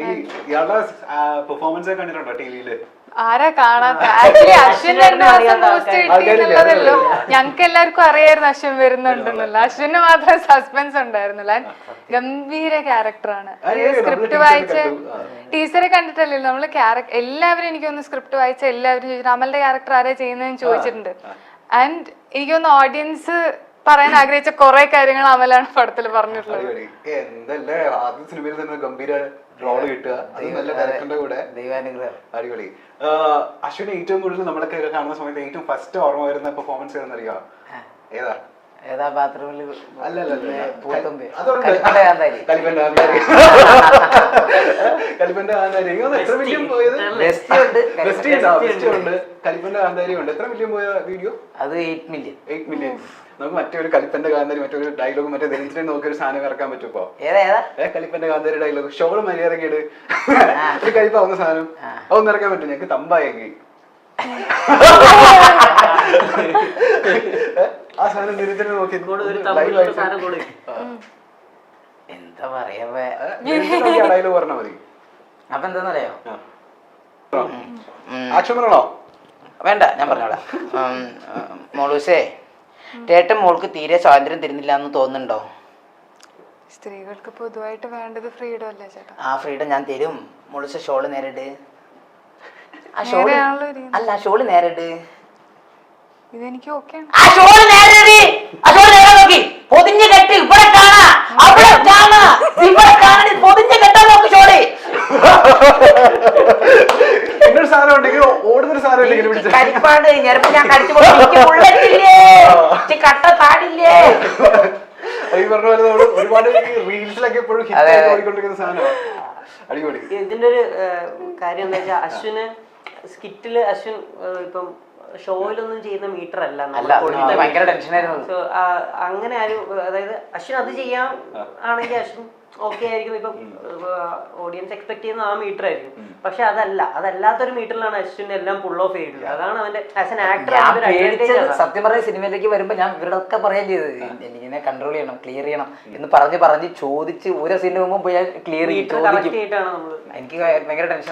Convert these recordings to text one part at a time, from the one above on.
ഇയാളുടെ പെർഫോമൻസ് കണ്ടിട്ടുണ്ടോ ടിവിയില്? ആരാ കാണാത്ത? ആക്ച്വലി അശ്വിൻ 2 മാസം പോസ്റ്റ് കിട്ടിയെന്നുള്ളതല്ലോ. ഞങ്ങൾക്ക് എല്ലാവർക്കും അറിയായിരുന്നു അശ്വിൻ വരുന്നുണ്ടെന്നല്ല. അശ്വിന് മാത്രം സസ്പെൻസ് ഉണ്ടായിരുന്നില്ല. ഗംഭീര ക്യാരക്ടറാണ്. സ്ക്രിപ്റ്റ് വായിച്ച ടീച്ചറെ കണ്ടിട്ടല്ലേ നമ്മള് എല്ലാവരും എനിക്കൊന്ന് സ്ക്രിപ്റ്റ് വായിച്ച എല്ലാവരും ചോദിച്ചിട്ട് അമലിന്റെ ക്യാരക്ടർ ആരാ ചെയ്യുന്നതെന്ന് ചോദിച്ചിട്ടുണ്ട്. ആൻഡ് എനിക്കൊന്ന് ഓഡിയൻസ് പറയാൻ ആഗ്രഹിച്ച കുറെ കാര്യങ്ങൾ അമലാണ് പടത്തിൽ പറഞ്ഞിട്ടുള്ളത്. എന്തല്ലേ ആദ്യ സിനിമയിൽ തന്നെ ഗംഭീര റോള് കിട്ടുക, നല്ല ഡയറക്ടറിന്റെ കൂടെ. അടിപൊളി. അശ്വിനെ ഏറ്റവും കൂടുതൽ നമ്മളൊക്കെ കാണുന്ന സമയത്ത് ഏറ്റവും ഫസ്റ്റ് ഓർമ്മ വരുന്ന പെർഫോമൻസ് ഏതെന്നറിയോ? ഏതാ? ബാത്റൂമിൽ കലിപ്പന്റെ കാന്താരി എത്ര മില്യൺ പോയത്? കലിപ്പന്റെ കാന്താരി ഉണ്ട്. എത്ര മില്യൺ പോയ വീഡിയോ? അത് 8 മില്യൺ. നമുക്ക് മറ്റൊരു കലിപ്പന്റെ കാന്താരി മറ്റൊരു ഡയലോഗ് മറ്റേ ദരിദ്രനെ നോക്കി ഒരു സാധനം ഇറക്കാൻ പറ്റും ഇപ്പൊ. കലിപ്പന്റെ കാന്താരി ഡയലോഗ് ഷോള് മര്യാദക്കേട് ഒരു കലിപ്പാവുന്ന സാധനം അതൊന്നും ഇറക്കാൻ പറ്റും. ഞങ്ങക്ക് തമ്പായെങ്കിൽ ആ സാധനം ദരിദ്രനെ നോക്കി എന്താ പറയാ ഡയലോഗ് പറഞ്ഞാൽ മതി. അപ്പൊ എന്താന്നറിയോ? ആക്ഷൻ പറയണോ? വേണ്ട, ഞാൻ പറഞ്ഞോളാം. മോളൂസേ, ചേട്ടൻ മോൾക്ക് തീരെ സ്വാതന്ത്ര്യം തരുന്നില്ല എന്ന് തോന്നുന്നുണ്ടോ? സ്ത്രീകൾക്ക് പൊതുവായിട്ട് വേണ്ടത് ഫ്രീഡം അല്ലേ ചേട്ടാ? ആ ഫ്രീഡം ഞാൻ തരും. മോളൂസ ഷോള് നേരിട്. അല്ല, ഷോള് നേരിട്. ഇതെനിക്ക് ഓക്കെ. പൊതിഞ്ഞ് കെട്ടി ഇവിടെ കാണാ, അവിടെ കാണാ, ഇവിടെ കാണാൻ പൊതിഞ്ഞ് കെട്ടാൻ നോക്ക് ഷോള്. ഇന്നൊരു സാധനം ഉണ്ടെങ്കിൽ ഓടുന്നൊരു സാധനം കരിപ്പാണ്ട് ഞെരപ്പ് ഞാൻ കടിച്ചു ബുള്ളറ്റില്ലേ, കട്ട താടില്ലേ. ഈ പറഞ്ഞ പോലെ നമ്മൾ ഒരുപാട് റീൽസിലൊക്കെ എപ്പോഴും ഓടിക്കൊണ്ടിരിക്കുന്ന സാധനമാണ്. അടിപൊളി. ഇതിന്റെ ഒരു കാര്യം എന്താ വെച്ചാൽ അശ്വിന് സ്കിറ്റില് അശ്വിൻ ഇപ്പം ഷോയിലൊന്നും ചെയ്യുന്ന മീറ്റർ അല്ല. ഭയങ്കര ടെൻഷനായിരുന്നു. അങ്ങനെ ആരും, അതായത് അശ്വിൻ അത് ചെയ്യാൻ ആണെങ്കിൽ അശ്വിൻ ഓക്കെ ആയിരിക്കും. ഇപ്പം ഓഡിയൻസ് എക്സ്പെക്ട് ചെയ്യുന്ന ആ മീറ്റർ ആയിരിക്കും. പക്ഷെ അതല്ലാത്തൊരു മീറ്ററിലാണ് അശ്വിൻ എല്ലാം പുൾ ഓഫ് ചെയ്തത്. അതാണ് അവന്റെ ആസ് എൻ ആക്ടർ. സത്യം പറഞ്ഞ സിനിമയിലേക്ക് വരുമ്പോ ഞാൻ ഇവരോടൊക്കെ പറയാൻ ചെയ്തത് എനിക്കിനെ കൺട്രോൾ ചെയ്യണം, ക്ലിയർ ചെയ്യണം എന്ന് പറഞ്ഞ് ചോദിച്ച് ഓരോ സീനിന് മുമ്പ് പോയി ക്ലിയർ എനിക്ക് ഭയങ്കര ടെൻഷൻ.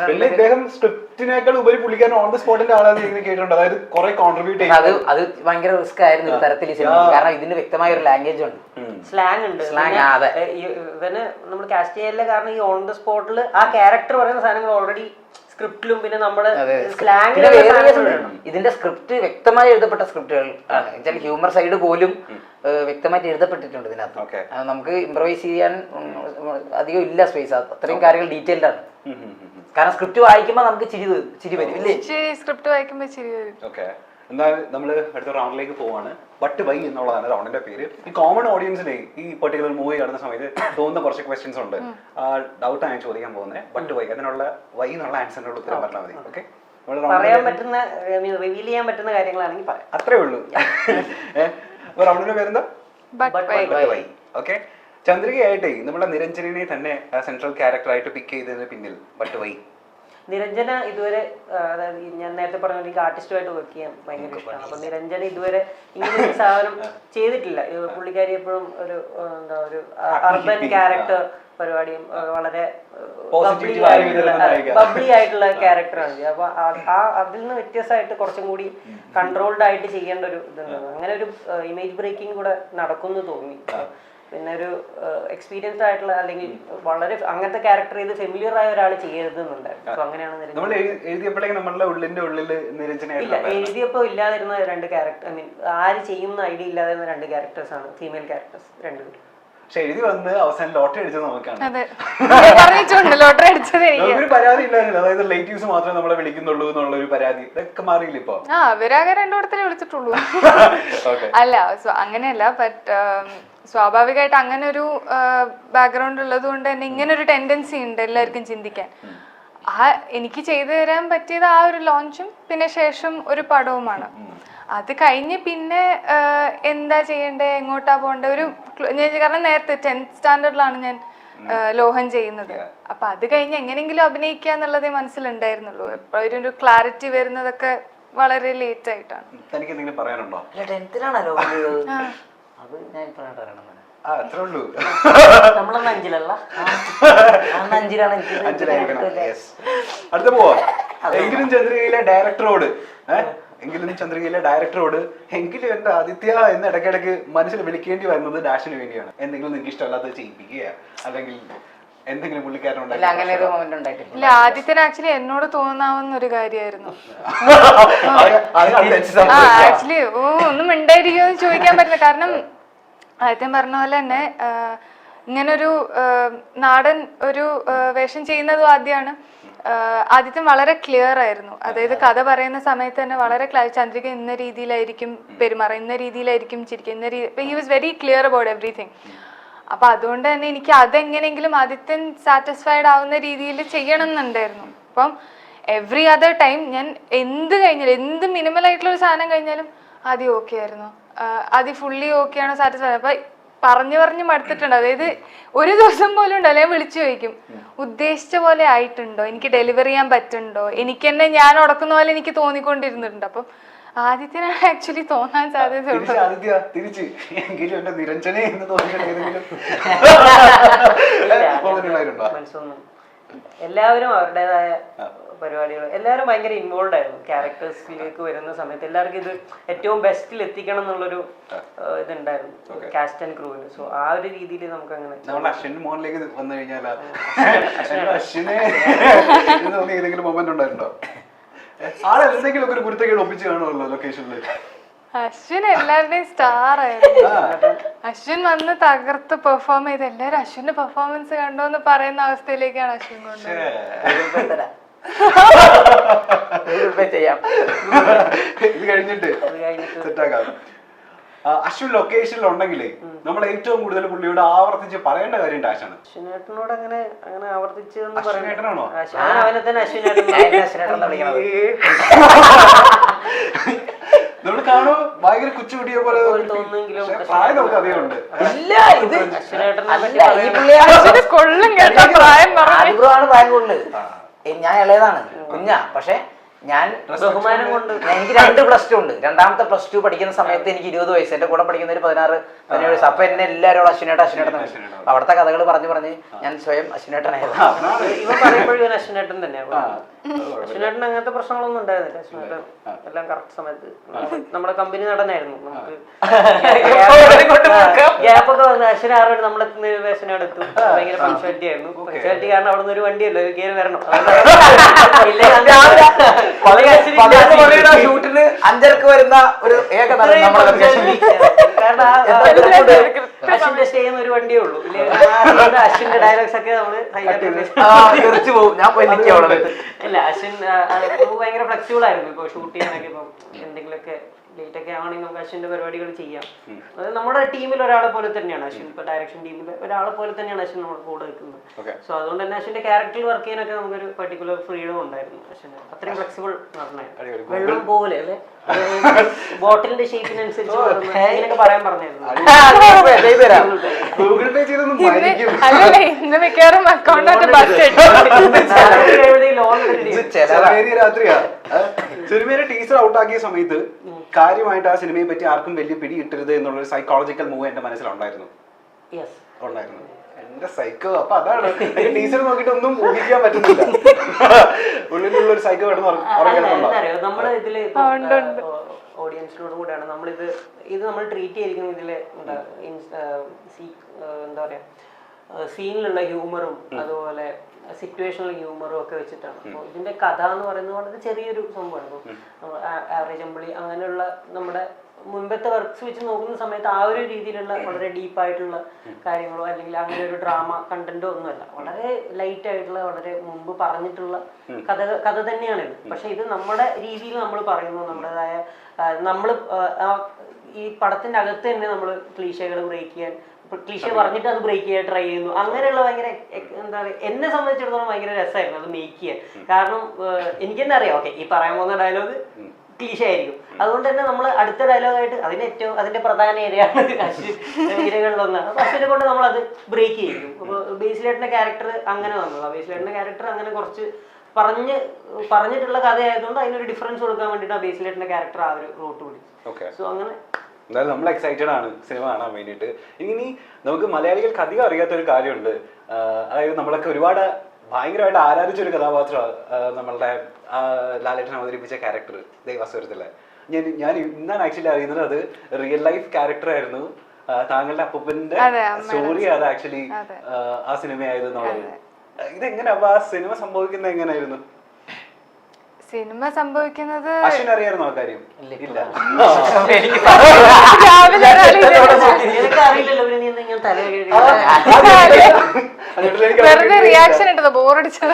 സ്ക്രിപ്റ്റിനേക്കാൾ ഉപരി പുള്ളിക്കാരൻ ഓൺ ദ സ്പോട്ടിന്റെ ആളാണെന്ന് കേട്ടിട്ടുണ്ട്. അതായത് കുറെ കോൺട്രിബ്യൂട്ട് അത് ഭയങ്കര റിസ്ക് ആയിരുന്നു ഒരു തരത്തിൽ ഈ സിനിമ. കാരണം ഇതിന് വ്യക്തമായ ഒരു ലാംഗ്വേജ് ഉണ്ട്, സ്ലാങ് ഉണ്ട്. അതെ, ഇവന് നമ്മൾ കാസ്റ്റ് ചെയ്യലില്ല. കാരണം ഈ ഓൺ ദ സ്പോട്ടിൽ ആ ക്യാരക്ടർ പറയുന്ന സാധനങ്ങൾ ഓൾറെഡി സ്ക്രിപ്റ്റിലും പിന്നെ നമ്മുടെ ഇതിന്റെ സ്ക്രിപ്റ്റ് വ്യക്തമായി എഴുതപ്പെട്ട സ്ക്രിപ്റ്റുകൾ ആണ്. ഹ്യൂമർ സൈഡ് പോലും വ്യക്തമായിട്ട് എഴുതപ്പെട്ടിട്ടുണ്ട് ഇതിനകത്ത്. നമുക്ക് ഇംപ്രവൈസ് ചെയ്യാൻ അധികം ഇല്ല സ്പേസ്. അത്രയും കാര്യങ്ങൾ ഡീറ്റെയിൽഡ് ആണ്. കാരണം സ്ക്രിപ്റ്റ് വായിക്കുമ്പോൾ നമുക്ക് ചിരി വരും ഇല്ലേ? സ്ക്രിപ്റ്റ് വായിക്കുമ്പോൾ ചിരി വരും. എന്നാൽ നമ്മൾ അടുത്ത റൗണ്ടിലേക്ക് പോവാണ്. ബട്ട് വൈ എന്നുള്ളതാണ് റൗണ്ടിന്റെ പേര്. ഈ കോമൺ ഓഡിയൻസിനെ ഈ പെർട്ടിക്കുലർ മൂവി കാണുന്ന സമയത്ത് തോന്നുന്ന കുറച്ച് ക്വസ്റ്റ്യൻസ് ഉണ്ട്. ഡൗട്ടാണ് ഞാൻ ചോദിക്കാൻ പോകുന്നത്. ബട്ട് വൈ, അതിനുള്ള വൈ എന്നുള്ള ആൻസറിനുള്ള ഉത്തരം പറഞ്ഞാൽ മതി. ഓക്കെ, പറയാൻ പറ്റുന്ന റിവീൽ ചെയ്യാൻ പറ്റുന്ന കാര്യങ്ങളാണെങ്കിൽ പറയാം. അത്രേ ഉള്ളൂ. റൗണ്ടിന്റെ പേരെന്താ? But why. ഓക്കെ, ചന്ദ്രികയായിട്ടേ നമ്മുടെ നിരഞ്ജനെ തന്നെ സെൻട്രൽ ക്യാരക്ടർ ആയിട്ട് പിക്ക് ചെയ്തതിന് പിന്നിൽ ബട്ട് വൈ? നിരഞ്ജന ഇതുവരെ, അതായത് ഞാൻ നേരത്തെ പറഞ്ഞ എനിക്ക് ആർട്ടിസ്റ്റുമായിട്ട് വർക്ക് ചെയ്യാൻ ഭയങ്കര ഇഷ്ടമാണ്. അപ്പൊ നിരഞ്ജന ഇതുവരെ ഇങ്ങനെ ഒരു സാധനം ചെയ്തിട്ടില്ല. പുള്ളിക്കാരി എപ്പോഴും ഒരു എന്താ ഒരു അർബൻ ക്യാരക്ടർ പരിപാടിയും വളരെ ബബ്ലി ആയിട്ടുള്ള ക്യാരക്ടറാണ്. അപ്പൊ അതിൽ നിന്ന് വ്യത്യസ്തമായിട്ട് കുറച്ചും കൂടി കൺട്രോൾഡ് ആയിട്ട് ചെയ്യേണ്ട ഒരു ഇതുണ്ട്. അങ്ങനെ ഒരു ഇമേജ് ബ്രേക്കിംഗ് കൂടെ നടക്കുമെന്ന് തോന്നി. പിന്നെ ഒരു എക്സ്പീരിയൻസ്ഡ് ആയിട്ടുള്ള അല്ലെങ്കിൽ വളരെ അങ്ങനത്തെ ക്യാരക്ടർ ചെയ്ത് ഫെമിലിയർ ആയ ഒരാൾ ചെയ്യരുതെന്നുണ്ടായിരുന്നു. സോ അങ്ങനെയാണ് എഴുതിയപ്പോ ഇല്ലാതിരുന്ന 2 ക്യാരക്ടർ, ഐ മീൻ ആര് ചെയ്യുന്ന ഐഡിയ ഇല്ലാതിരുന്ന 2 ക്യാരക്ടേഴ്സ് ആണ്, ഫീമെയിൽ ക്യാരക്ടേഴ്സ് 2 പേരും. പക്ഷെ എഴുതി വന്ന് അവസാനം ലോട്ടറി അടിച്ചത് നമുക്കാണ്. ഒരു പരാതി ഇല്ലായിരുന്നു. അതായത് റിലേറ്റീവ്സ് മാത്രമേ നമ്മളെ വിളിക്കുന്നുള്ളൂ എന്നുള്ള ഒരു പരാതി. ഇതൊക്കെ മാറിയില്ല ഇപ്പൊ. അവരാകെ 2 ഇടത്തിലേ വിളിച്ചിട്ടുള്ളൂ. അല്ല, അങ്ങനെയല്ല. ബട്ട് സ്വാഭാവികമായിട്ട് അങ്ങനെ ഒരു ബാക്ക്ഗ്രൗണ്ട് ഉള്ളത് കൊണ്ട് തന്നെ ഇങ്ങനെ ഒരു ടെൻഡൻസി ഉണ്ട് എല്ലാവർക്കും ചിന്തിക്കാൻ. എനിക്ക് ചെയ്തു തരാൻ പറ്റിയത് ആ ഒരു ലോഞ്ചും പിന്നെ ശേഷം ഒരു പടവുമാണ്. അത് കഴിഞ്ഞ് പിന്നെ എന്താ ചെയ്യണ്ടേ, എങ്ങോട്ടാ പോകണ്ടേ ഒരു, കാരണം നേരത്തെ 10th സ്റ്റാൻഡേർഡിലാണ് ഞാൻ ലോഹൻ ചെയ്യുന്നത്. അപ്പൊ അത് കഴിഞ്ഞ് എങ്ങനെയെങ്കിലും അഭിനയിക്കുക എന്നുള്ളതേ മനസ്സിലുണ്ടായിരുന്നുള്ളൂ. എപ്പോഴും ഒരു ക്ലാരിറ്റി വരുന്നതൊക്കെ വളരെ ലേറ്റ് ആയിട്ടാണ്. തനിക്ക് എന്തെങ്കിലും പറയാനുണ്ടോ? അത് ഞാൻ പറയണം. അത്രേ ഉള്ളൂ. നമ്മളൊന്നും അഞ്ചിലല്ല, അഞ്ചിലാണ് എനിക്ക് അഞ്ചിലായിരിക്കണം. Yes. അടുത്ത പോവാ. എങ്കിലും ചന്ദ്രികയിലെ ഡയറക്ടറോട് എങ്കിലും എന്റെ ആദിത്യ എന്ന് ഇടയ്ക്കിടയ്ക്ക് മനസ്സിൽ വിളിക്കേണ്ടി വരുന്നത് ഡാഷിന് വേണ്ടിയാണ്. എന്തെങ്കിലും നിങ്ങൾക്ക് ഇഷ്ടമല്ലാത്തത് ചെയ്യിപ്പിക്കുക അല്ലെങ്കിൽ എന്തെങ്കിലും പുള്ളിക്കാരനുണ്ടായി അങ്ങനെ ഒരു മൊമെന്റ് ഉണ്ടായിട്ടില്ല. ഇല്ല, ആദ്യത്തിന് ആക്ച്വലി എന്നോട് തോന്നാവുന്ന ഒരു കാര്യമായിരുന്നു. ആക്ച്വലി ഒന്നും ഉണ്ടായിരിക്കുമോ എന്ന് ചോദിക്കാൻ പറ്റില്ല. കാരണം ആദ്യം പറഞ്ഞ പോലെ തന്നെ ഇങ്ങനൊരു നാടൻ ഒരു വേഷം ചെയ്യുന്നതും ആദ്യമാണ്. ആദ്യത്തെ വളരെ ക്ലിയർ ആയിരുന്നു. അതായത് കഥ പറയുന്ന സമയത്ത് തന്നെ വളരെ ചന്ദ്രിക ഇന്ന രീതിയിലായിരിക്കും പെരുമാറുക, ഇന്ന രീതിയിലായിരിക്കും ചിരിക്കുക, he was very clear about everything. അപ്പൊ അതുകൊണ്ട് തന്നെ എനിക്ക് അതെങ്ങനെയെങ്കിലും ആദിത്യൻ സാറ്റിസ്ഫൈഡ് ആവുന്ന രീതിയിൽ ചെയ്യണം എന്നുണ്ടായിരുന്നു. അപ്പം എവറി അതർ ടൈം ഞാൻ എന്ത് കഴിഞ്ഞാലും, എന്ത് മിനിമൽ ആയിട്ടുള്ള ഒരു സാധനം കഴിഞ്ഞാലും ആദ്യം ഓക്കെ ആയിരുന്നു, ആദ്യം ഫുള്ളി ഓക്കെ ആണോ സാറ്റിസ്ഫൈഡ്. അപ്പൊ പറഞ്ഞു മടുത്തിട്ടുണ്ട്. അതായത് ഒരു ദിവസം പോലും ഉണ്ടല്ലോ ഞാൻ വിളിച്ചു ചോദിക്കും, ഉദ്ദേശിച്ച പോലെ ആയിട്ടുണ്ടോ, എനിക്ക് ഡെലിവർ ചെയ്യാൻ പറ്റുന്നുണ്ടോ, എനിക്ക് തന്നെ ഞാൻ ഉടക്കുന്ന പോലെ എനിക്ക് തോന്നിക്കൊണ്ടിരുന്നിട്ടുണ്ട്. അപ്പം ആദിത്യനാണ് ആക്ച്വലി തോന്നാൻ സാധ്യതയുണ്ട്. തിരിച്ച് എങ്കിലും എന്റെ നിരഞ്ജനെ എന്ന് തോന്നിയിട്ട് ഏതെങ്കിലും മനസ്സൊന്നും. എല്ലാവരും അവരുടേതായ പരിപാടികൾ, എല്ലാവരും ഭയങ്കര ഇൻവോൾവ് ആയിരുന്നു ക്യാരക്ടേഴ്സിലേക്ക് വരുന്ന സമയത്ത്. എല്ലാവർക്കും ഇത് ഏറ്റവും ബെസ്റ്റിൽ എത്തിക്കണം എന്നുള്ളൊരു ഇതുണ്ടായിരുന്നു കാസ്റ്റ് ആൻഡ് ക്രൂവിന്. സോ ആ ഒരു രീതിയിൽ നമുക്ക് അങ്ങനെ അശ്വിൻ മോഹനിലേക്ക് വന്നു കഴിഞ്ഞാൽ അശ്വിനെ തോന്നി ഏതെങ്കിലും മൊമെന്റ് ഉണ്ടായിട്ടുണ്ടോ? ആളെന്തെങ്കിലും ഒക്കെ ഒരു കുരുത്തക്കേട് ഒപ്പിച്ച് കാണുമല്ലോ ലൊക്കേഷനിൽ. അശ്വിൻ എല്ലാവരുടെയും സ്റ്റാർ ആയിരുന്നു. അശ്വിൻ വന്ന് തകർത്ത് പെർഫോം ചെയ്ത് എല്ലാവരും അശ്വിന്റെ പെർഫോമൻസ് കണ്ടോ എന്ന് പറയുന്ന അവസ്ഥയിലേക്കാണ് അശ്വിൻ കൊണ്ടുവന്നത്. ഇത് കഴിഞ്ഞിട്ട് സെറ്റാക്കാം. അശ്വിൻ ലൊക്കേഷനിൽ ഉണ്ടെങ്കിലേ നമ്മൾ ഏറ്റവും കൂടുതൽ പുള്ളിയോട് ആവർത്തിച്ച് പറയേണ്ട കാര്യം ഡാഷാണ്. അശ്വിനേട്ടനോട് അങ്ങനെ ആവർത്തിച്ച് അശ്വിനേട്ടനാണോ? അവനെ തന്നെ അശ്വിനേട്ടൻ നമ്മൾ കാണും ഭയങ്കര കൊച്ചുകുട്ടിയെ പോലെ തോന്നുമെങ്കിലും പ്രായം നമുക്ക് അധികം ഉണ്ട്. കൊള്ളും കേട്ടോ പ്രായം പ്രായം കൊണ്ട് ഞാൻ ഇളയതാണ്, കുഞ്ഞാ. പക്ഷെ ഞാൻ ബഹുമാനം കൊണ്ട് എനിക്ക് 2 +2 ഉണ്ട്. രണ്ടാമത്തെ +2 പഠിക്കുന്ന സമയത്ത് എനിക്ക് 20 വയസ്സ്, എന്റെ കൂടെ പഠിക്കുന്ന ഒരു 16-17 വയസ്സ്. അപ്പൊ എന്നെ എല്ലാവരും അശ്വിനേട്ടൻ അവിടുത്തെ കഥകൾ പറഞ്ഞ് ഞാൻ സ്വയം അശ്വിനേട്ടനായിരുന്നു. ഇവ പറയുമ്പോഴും അശ്വിനേട്ടൻ തന്നെയാണ്. അശ്വിനേട്ടൻ അങ്ങനത്തെ പ്രശ്നങ്ങളൊന്നും ഉണ്ടായിരുന്നില്ല. അശ്വിനേട്ടൻ എല്ലാം കറക്റ്റ് സമയത്ത് നമ്മുടെ കമ്പനി നടനായിരുന്നു. നമുക്ക് ഗ്യാപ്പൊക്കെ വന്ന് അശ്വിന 6 മണി നമ്മളെത്തുന്ന അശ്വിനടുത്തു. ഭയങ്കര പങ്ക്ച്വാലിറ്റി ആയിരുന്നു. പങ്ക്ച്വാലിറ്റി കാരണം അവിടെ നിന്ന് ഒരു വണ്ടിയല്ലോ കയറി വരണം. ഷൂട്ടിന് 5:30 വരുന്ന ഒരു അശ്വിന്റെ സ്റ്റേ ചെയ്യുന്ന ഒരു വണ്ടിയേ ഉള്ളൂ. അശ്വിന്റെ ഡയലോഗ്സ് ഒക്കെ നമ്മള് പോകും. ഞാൻ പോയി ഇല്ല, അശ്വിൻ ഭയങ്കര ഫ്ലെക്സിബിൾ ആയിരുന്നു. ഇപ്പൊ ഷൂട്ട് ചെയ്യാനൊക്കെ ഇപ്പൊ എന്തെങ്കിലുമൊക്കെ ലേറ്റ് ഒക്കെ ആണെങ്കിൽ നമുക്ക് അശ്വിന്റെ പരിപാടികൾ ചെയ്യാം. അത് നമ്മുടെ ടീമിൽ ഒരാളെ പോലെ തന്നെയാണ് അശ്വിൻ. ഇപ്പൊ ഡയറക്ഷൻ ടീമിൽ ഒരാളെ പോലെ തന്നെയാണ് അശ്വിൻ നമ്മുടെ കൂടെ നിൽക്കുന്നത്. സോ അതുകൊണ്ട് തന്നെ അശ്വിന്റെ ക്യാരക്ടറിൽ വർക്ക് ചെയ്യാനൊക്കെ നമുക്കൊരു പർട്ടിക്കുലർ ഫ്രീഡം ഉണ്ടായിരുന്നു. അശ്വിന് അത്രയും ഫ്ലെക്സിബിൾ നടനായിരുന്നു. വെള്ളം പോലെ അല്ലെ, ബോട്ടിലിന്റെ ഷേപ്പിനനുസരിച്ച് ഇങ്ങനെയൊക്കെ പറയാൻ പറഞ്ഞായിരുന്നു. ഇന്ന് മിക്കവാറും അക്കൗണ്ട് രാത്രിയാ സിനിമയിലെ ടീച്ചർ ഔട്ടാക്കിയ സമയത്ത് കാര്യമായിട്ട് ആ സിനിമയെ പറ്റി ആർക്കും വലിയ പിടി കിട്ടരുത് എന്നുള്ളൊരു സൈക്കോളജിക്കൽ മൂവ് എന്റെ മനസ്സിലുണ്ടായിരുന്നു. എന്റെ സൈക്കോ. അപ്പൊ അതാണ് ടീച്ചർ നോക്കിട്ട് ഒന്നും ഊഹിക്കാൻ പറ്റുന്നില്ല. ഉള്ളിലുള്ള ഒരു സൈക്കോ നമ്മുടെ ഇതില് ഓഡിയൻസിനോട് കൂടെയാണ് നമ്മളിത് നമ്മൾ ട്രീറ്റ് ചെയ്തിരിക്കുന്നത്. ഇതില് എന്താ പറയാ, സീനിലുള്ള ഹ്യൂമറും അതുപോലെ സിറ്റുവേഷണൽ ഹ്യൂമറും ഒക്കെ വെച്ചിട്ടാണ്. അപ്പോൾ ഇതിന്റെ കഥ എന്ന് പറയുന്നത് വളരെ ചെറിയൊരു സംഭവമാണ്. ഇപ്പോൾ ആവറേജ് അമ്പിളി അങ്ങനെയുള്ള നമ്മുടെ മുൻപത്തെ വർക്ക്സ് വെച്ച് നോക്കുന്ന സമയത്ത് ആ ഒരു രീതിയിലുള്ള വളരെ ഡീപ്പായിട്ടുള്ള കാര്യങ്ങളോ അല്ലെങ്കിൽ അങ്ങനെ ഒരു ഡ്രാമ കണ്ടന്റോ ഒന്നുമല്ല. വളരെ ലൈറ്റ് ആയിട്ടുള്ള വളരെ മുമ്പ് പറഞ്ഞിട്ടുള്ള കഥ തന്നെയാണിത്. പക്ഷെ ഇത് നമ്മുടെ രീതിയിൽ നമ്മൾ പറയുന്നു. നമ്മുടേതായ നമ്മൾ ഈ പടത്തിന്റെ അകത്ത് തന്നെ നമ്മൾ ക്ലീശകൾ ബ്രേക്ക് ചെയ്യാൻ, ക്ലീശ പറഞ്ഞിട്ട് അത് ബ്രേക്ക് ചെയ്യാൻ ട്രൈ ചെയ്യുന്നു. അങ്ങനെയുള്ള ഭയങ്കര എന്താ പറയുക, എന്നെ സംബന്ധിച്ചിടത്തോളം ഭയങ്കര രസമായിരുന്നു അത് മേക്ക് ചെയ്യാൻ. കാരണം എനിക്ക് തന്നെ അറിയാം, ഓക്കെ ഈ പറയാൻ പോകുന്ന ഡയലോഗ് ക്ലീശ ആയിരിക്കും. അതുകൊണ്ട് തന്നെ നമ്മൾ അടുത്ത ഡയലോഗായിട്ട് അതിന്റെ പ്രധാന ഏരിയയാണ് ഇരകളിലൊന്നാണ്. അപ്പൊ അശ്വിനെ കൊണ്ട് നമ്മൾ അത് ബ്രേക്ക് ചെയ്യും. അപ്പൊ ബേസിലേട്ടന്റെ ക്യാരക്ടർ അങ്ങനെ വന്നത്. ബേസിലേട്ടന്റെ ക്യാരക്ടർ അങ്ങനെ കുറച്ച് പറഞ്ഞിട്ടുള്ള കഥയായതുകൊണ്ട് അതിനൊരു ഡിഫറൻസ് കൊടുക്കാൻ വേണ്ടിയിട്ട് ബേസിലേട്ടന്റെ ക്യാരക്ടർ ആ ഒരു റൂട്ട് പിടിച്ചു. സോ അങ്ങനെ എന്തായാലും നമ്മൾ എക്സൈറ്റഡ് ആണ് സിനിമ കാണാൻ വേണ്ടിയിട്ട്. ഇനി നമുക്ക് മലയാളികൾക്ക് അധികം അറിയാത്ത ഒരു കാര്യമുണ്ട്. അതായത് നമ്മളൊക്കെ ഒരുപാട് ഭയങ്കരമായിട്ട് ആരാധിച്ചൊരു കഥാപാത്രമാണ് നമ്മളുടെ ലാലേട്ടൻ അവതരിപ്പിച്ച ക്യാരക്ടർ ദേവാസുരത്തിലെ. ഞാൻ ഇന്നാണ് ആക്ച്വലി അറിയുന്നത് അത് റിയൽ ലൈഫ് ക്യാരക്ടർ ആയിരുന്നു. താങ്കളുടെ അപ്പൂപ്പന്റെ സ്റ്റോറി അത് ആക്ച്വലി ആ സിനിമയായത് എന്നുള്ളത്. ഇതെങ്ങനെ അപ്പൊ ആ സിനിമ സംഭവിക്കുന്നത് എങ്ങനെയായിരുന്നു? സിനിമ സംഭവിക്കുന്നത് അശ്വിൻ അറിയായിരുന്നു ആ കാര്യം? ഇല്ല. വെറുതെ റിയാക്ഷൻ ഇട്ടത് ബോറടിച്ചത്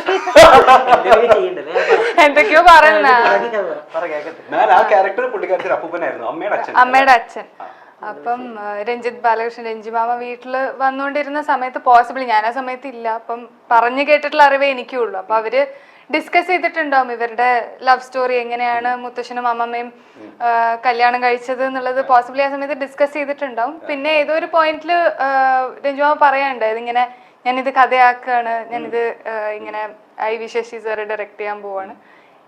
എന്തൊക്കെയോ പറയുന്ന. ഞാൻ ആ ക്യാരക്ടർ പുള്ളിക്കാരത്തിൽ അപ്പൂപ്പനായിരുന്നു, അമ്മയുടെ അച്ഛൻ. അപ്പം രഞ്ജിത്ത് ബാലകൃഷ്ണൻ രഞ്ജിമാമ വീട്ടില് വന്നുകൊണ്ടിരുന്ന സമയത്ത് പോസിബിൾ ഞാൻ ആ സമയത്ത് ഇല്ല. അപ്പം പറഞ്ഞു കേട്ടിട്ടുള്ള അറിവേ എനിക്കുള്ളൂ. അപ്പൊ അവര് ഡിസ്കസ് ചെയ്തിട്ടുണ്ടാവും ഇവരുടെ ലവ് സ്റ്റോറി എങ്ങനെയാണ് മുത്തശ്ശനും അമ്മമ്മയും കല്യാണം കഴിച്ചത് എന്നുള്ളത് പോസിബിളി ആ സമയത്ത് ഡിസ്കസ് ചെയ്തിട്ടുണ്ടാവും. പിന്നെ ഏതോ ഒരു പോയിന്റിൽ രഞ്ജുമാമ പറയാനുണ്ടായത് ഇങ്ങനെ ഞാനിത് കഥയാക്കാണ്, ഞാനിത് ഇങ്ങനെ IV ശശി സാറ് ഡയറക്റ്റ് ചെയ്യാൻ പോവാണ്,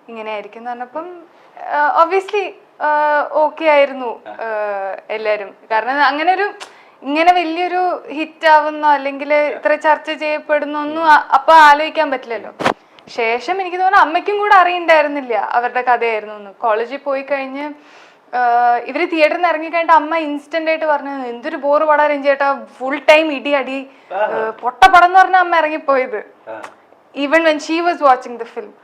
ഇങ്ങനെ ആയിരിക്കും എന്ന് പറഞ്ഞപ്പം ഒബ്വിയസ്ലി ഓക്കെ ആയിരുന്നു എല്ലാവരും. കാരണം അങ്ങനെ ഒരു ഇങ്ങനെ വലിയൊരു ഹിറ്റ് ആവുന്നോ അല്ലെങ്കിൽ ഇത്ര ചർച്ച ചെയ്യപ്പെടുന്നൊന്നും അപ്പൊ ആലോചിക്കാൻ പറ്റില്ലല്ലോ. ശേഷം എനിക്ക് തോന്നുന്നു അമ്മയ്ക്കും കൂടെ അറിയണ്ടായിരുന്നില്ല അവരുടെ കഥയായിരുന്നു എന്ന്. കോളേജിൽ പോയി കഴിഞ്ഞ് ഇവര് തിയേറ്ററിൽ നിന്ന് ഇറങ്ങിക്കഴിഞ്ഞിട്ട് അമ്മ ഇൻസ്റ്റന്റ് ആയിട്ട് പറഞ്ഞു എന്തൊരു ബോറ് പടാ രഞ്ജേട്ടാ, ഫുൾ ടൈം ഇടി അടി പൊട്ട പടം എന്ന് പറഞ്ഞ അമ്മ ഇറങ്ങിപ്പോയത് even when she was watching the film.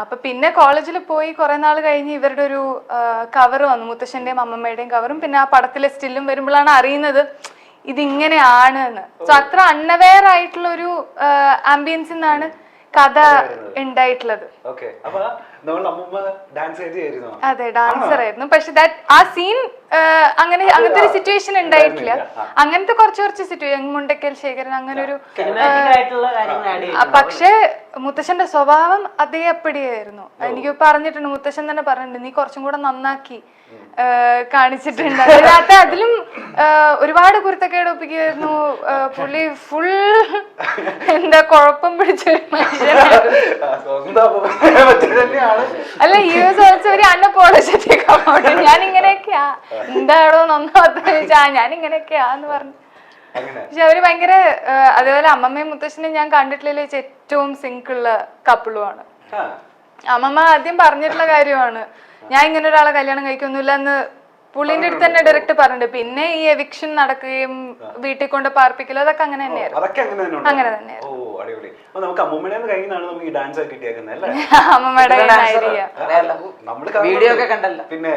അപ്പൊ പിന്നെ കോളേജിൽ പോയി കുറെ നാൾ കഴിഞ്ഞ് ഇവരുടെ ഒരു കവർ വന്നു, മുത്തശ്ശന്റെയും അമ്മമ്മയുടെയും കവറും പിന്നെ ആ പടത്തിലെ സ്റ്റില്ലും വരുമ്പോഴാണ് അറിയുന്നത് ഇതിങ്ങനെയാണ് എന്ന്. സോ അത്ര അൺഅവെയർ ആയിട്ടുള്ള ഒരു ആംബിയൻസിൽ നിന്നാണ് കഥ ഉണ്ടായിട്ടുള്ളത്. അതെ, ഡാൻസർ ആയിരുന്നു. പക്ഷെ ആ സീൻ അങ്ങനത്തെ ഒരു സിറ്റുവേഷൻ ഉണ്ടായിട്ടില്ല. അങ്ങനത്തെ കുറച്ച് സിറ്റുവേഷൻ മുണ്ടക്കൽ ശേഖരൻ അങ്ങനെ ഒരു പക്ഷെ മുത്തശ്ശന്റെ സ്വഭാവം അതേ അപ്പടിയായിരുന്നു. എനിക്ക് പറഞ്ഞിട്ടുണ്ട്, മുത്തശ്ശൻ തന്നെ പറഞ്ഞിട്ടുണ്ട് നീ കുറച്ചും കൂടെ നന്നാക്കി കാണിച്ചിട്ടുണ്ട്. അതിനകത്ത് അതിലും ഒരുപാട് കുരുത്തക്കേട് ഒപ്പിക്കുമായിരുന്നു പുള്ളി. ഫുൾ എന്താ കുഴപ്പം പിടിച്ച അല്ല, യു എസ് ഓൾസോ ഒരു അൺഅപ്പോളജറ്റിക് അബൌട്ട് ഞാൻ ഇങ്ങനെയൊക്കെയാ എന്താണോ നന്നാവാത്ത ചോദിച്ചാ ഞാൻ ഇങ്ങനെയൊക്കെയാ എന്ന് പറഞ്ഞു. പക്ഷെ അവര് ഭയങ്കര അതേപോലെ അമ്മമ്മയും മുത്തശ്ശനെയും ഞാൻ കണ്ടിട്ടുള്ള ഏറ്റവും സിങ്കുള്ള കപ്പിളുമാണ്. അമ്മമ്മ ആദ്യം പറഞ്ഞിട്ടുള്ള കാര്യമാണ് ഞാൻ ഇങ്ങനെ ഒരാളെ കല്യാണം കഴിക്കൊന്നുമില്ല എന്ന് പുള്ളിന്റെ അടുത്ത് തന്നെ ഡയറക്റ്റ് പറഞ്ഞിട്ടുണ്ട്. പിന്നെ ഈ എവിക്ഷൻ നടക്കുകയും വീട്ടിൽ കൊണ്ട് പാർപ്പിക്കലും അതൊക്കെ അങ്ങനെ തന്നെയായിരുന്നു. അങ്ങനെ തന്നെയായിരുന്നു. അമ്മമ്മയുടെ വീഡിയോ ഒക്കെ കണ്ടല്ലോ. പിന്നെ